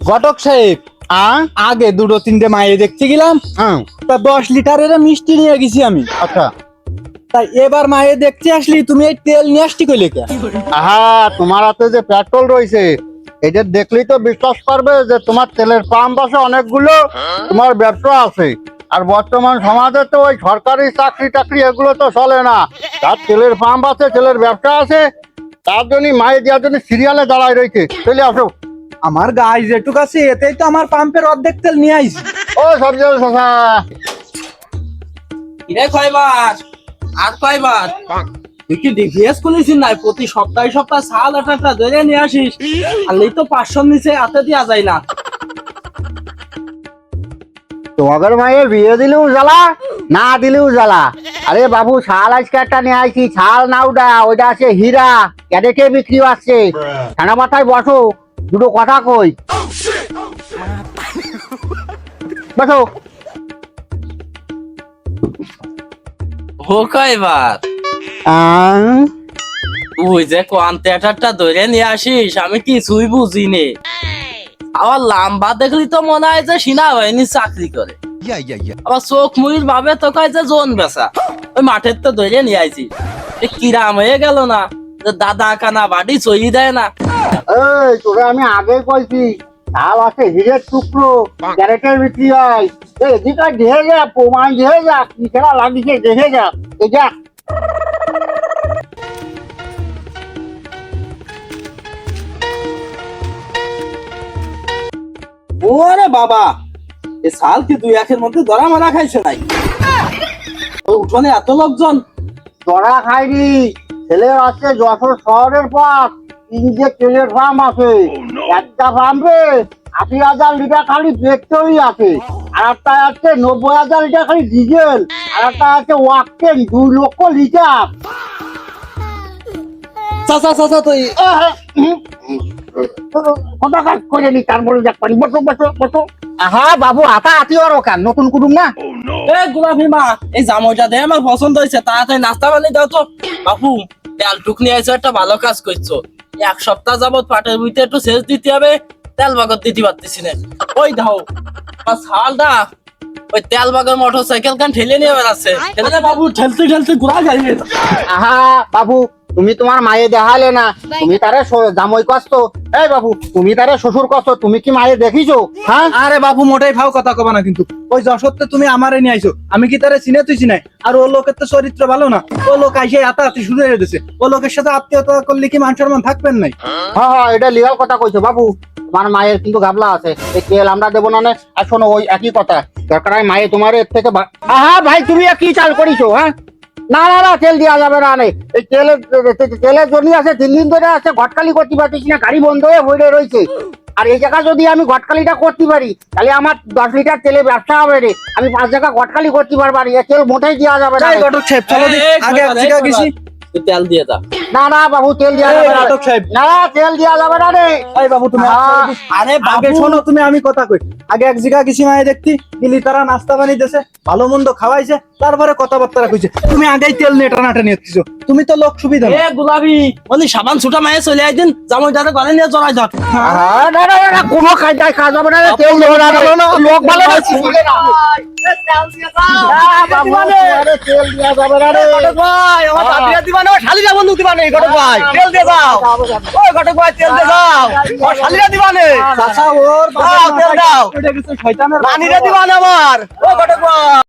ঘটক সাহেব, আগে দুটো তিনটে মায়ে দেখতে গেলাম, তা 10 লিটারের মিষ্টি নিয়ে গেছি আমি। আচ্ছা, তাই এবার মায়ে দেখতে আসলি, তুমি এই তেল নিয়ে আসতি কইলে কে? আহা, তোমার হাতে যে পেট্রোল রয়েছে এটা দেখলেই তো বিশ্বাস করবে যে তোমার তেলের পাম্প আছে অনেকগুলো, তোমার ব্যবসা আছে। আর বর্তমান সমাজে তো ওই সরকারি চাকরি টাকরি এগুলো তো চলে না। তার তেলের পাম্প আছে, তেলের ব্যবসা আছে, তার জন্য মায়ে দেওয়ার জন্য সিরিয়ালে দাঁড়ায় রয়েছে। চলে আসো। আমার গায়ে যেটুক আছে এতেই তো আমার পাম্পের অর্ধেক তেল নিয়ে আইছি। ও সবজি শশা, কিরে কয়বার আর কয়বার তুই কি ডিভিএস খুলেছিস না? প্রতি সপ্তাহে সপ্তাহে সাল আটাটা ধরে নিয়ে আসিস, আনলেই তো 500 নিচে হাতে দেওয়া যায় না। তোমাদের মায়ের বিয়ে দিলেও জ্বালা, না দিলেও জ্বালা। আরে বাবু, শাল আজকে একটা নিয়ে আইছি, শাল না ওইটা আছে হীরা, ক্যারেটে বিক্রি আসছে। ঠান্ডা মাথায় বসো, দুটো কথা কই। বসো। ও কয়বার তুই যে কোয়ান্টেটারটা ধরে নিয়ে আসিস আমি কিছুই বুঝিনি। আবার লাম্বা দেখলি তো মনে হয় যে সেনাবাহিনী চাকরি করে, আবার চোখ মুড়ির ভাবে তো কয় যে জোন বেচা। ওই মাঠের তো ধরে নিয়ে আইছিস, কিরাম হয়ে গেল না যে দাদা কানা বাড়ি চই দেয় না। এই তোরে আমি আগে কইছি, শাল আছে হীরের টুকরো, ক্যারেটের বিক্রি হয়। এদিকে দেখে যা, প্রমাণ দেখে যা, কি খেলা লাগিছে দেখে যা। এই যা। ওরে বাবা, এ সাল কি 2-1 মধ্যে ধরা মারা খাইছে নাই? ওই উঠোনে এত লোকজন। ধরা খাইনি, ছেলে আছে যশোর শহরের পাশ, 3টে তেলের ফার্ম আছে। একটা ফার্মে 80,000 লিটার খালি পেট্রোলই আছে, আর একটা আছে 90,000 লিটার খালি ডিজেল, আর একটা আছে ওয়াক্টেন 2 লক্ষ লিটার। চাচা চাচা তুই কথা কাজ করে নি, তারপরে দেখ পানি। বসো বসো বসো। আহা বাবু, আতা আতি ওর কান নতুন কুটুম না। এ গোলাপি মা, এই জামাইটা দেখে আমার পছন্দ হয়েছে, তাড়াতাড়ি নাস্তা বানিয়ে দাও তো। বাবু, তেল টুক নিয়ে এসে একটা ভালো কাজ করছো। 1 সপ্তাহ যাবত পাটের বুইতে একটু সেচ দিতে হবে, তেল বাগর দিতে পারতেছি না। ওই দাও আমার শালটা, ওই তেল বাগর মোটর সাইকেল কান ঠেলে নিয়ে বেড়াচ্ছে। আরে বাবু, ঠেলতে ঠেলতে ঘোরা যায়। আহা বাবু, তুমি তোমার মায়ে দেখালে না, তুমি তারে জামাই কষ্ট। এই বাবু, তুমি তারে শ্বশুর কষ্ট, তুমি কি মায়ে দেখিছো? হ্যাঁ, আরে বাবু, মোটেই ভাও কথা কবা না কিন্তু। ওই যশোরতে তুমি আমারে নিয়ে আইছো, আমি কি তারে চিনে তুই চিনাই? আর ও লোকের তো চরিত্র ভালো না, ও লোক আইসে আতাহাতি শুরু হয়ে গেছে। ও লোকের সাথে আত্মীয়তা করলে কি মান সম্মান থাকবেন নাই? হ্যাঁ হ্যাঁ, এটা লিগাল কথা কইছো বাবু। তোমার মায়ের কিন্তু গাবলা আছে, এই তেল আমরা দেবো না। আর শোনো, ওই একই কথা, দরকার হয় মায়ে তোমার এর থেকে আহা ভাই, তুমি কি চাল করিছো? হ্যাঁ, না না না, তেল দেওয়া যাবে না। এই তেলের জন্য আছে, 3 দিন ধরে আছে, ঘটকালি করতে পারতেছি না, গাড়ি বন্ধ হয়ে বইরে রয়েছে। আর এই জায়গা যদি আমি ঘটকালিটা করতে পারি, তাহলে আমার 10 লিটার তেলে ব্যবসা হবে রে। আমি 5 জায়গা ঘটকালি করতে পারবো, আর এই তেল মোটেই দেওয়া যাবে না। এই ঘটক সাহেব, চলো আগে এক জায়গা গেছি। তেল দিয়ে দাও। না না বাবু, তেল দেওয়া যাবে না। ঘটক সাহেব, না, তেল দেওয়া যাবে না রে। এই বাবু তুমি আরে আগে বাবু, শোনো, তুমি আমি কথা কই। আগে এক জায়গা গেছি মায়ে দেখতি, গেলি তারা নাস্তা বানিয়ে দিয়েছে, ভালো মন্দ খাওয়াইছে, তারপরে কথাবার্তা কইছে। তুমি আগেই তেল নিয়ে টানাটানি হচ্ছিস, তুমি তো লোক সুবিধা না। এ গোলাপি, বলি সাবান ছুটা মায়ে চলে আইদিন, জামাইটারে গলে নিয়ে চড়াই যাক। আহা, না না না, কোনো কায়দায় কাজ হবে না রে, তেল দেবো না রে। লোক ভালো না, তেল দেওয়া যাবে না রে। ভাই, আমার দাদিরা দিবা না, শালিরা বন্ধু দিবা না, ঘটক ভাই তেল দিয়ে যাও। ওই ঘটক ভাই তেল দিয়ে যাও, আমার শালিরা দিবা না, চাচা ওর দাও, তেল দাও। এটা কিছু শয়তানের রানীরা দিবা না আমার। ও ঘটক ভাই।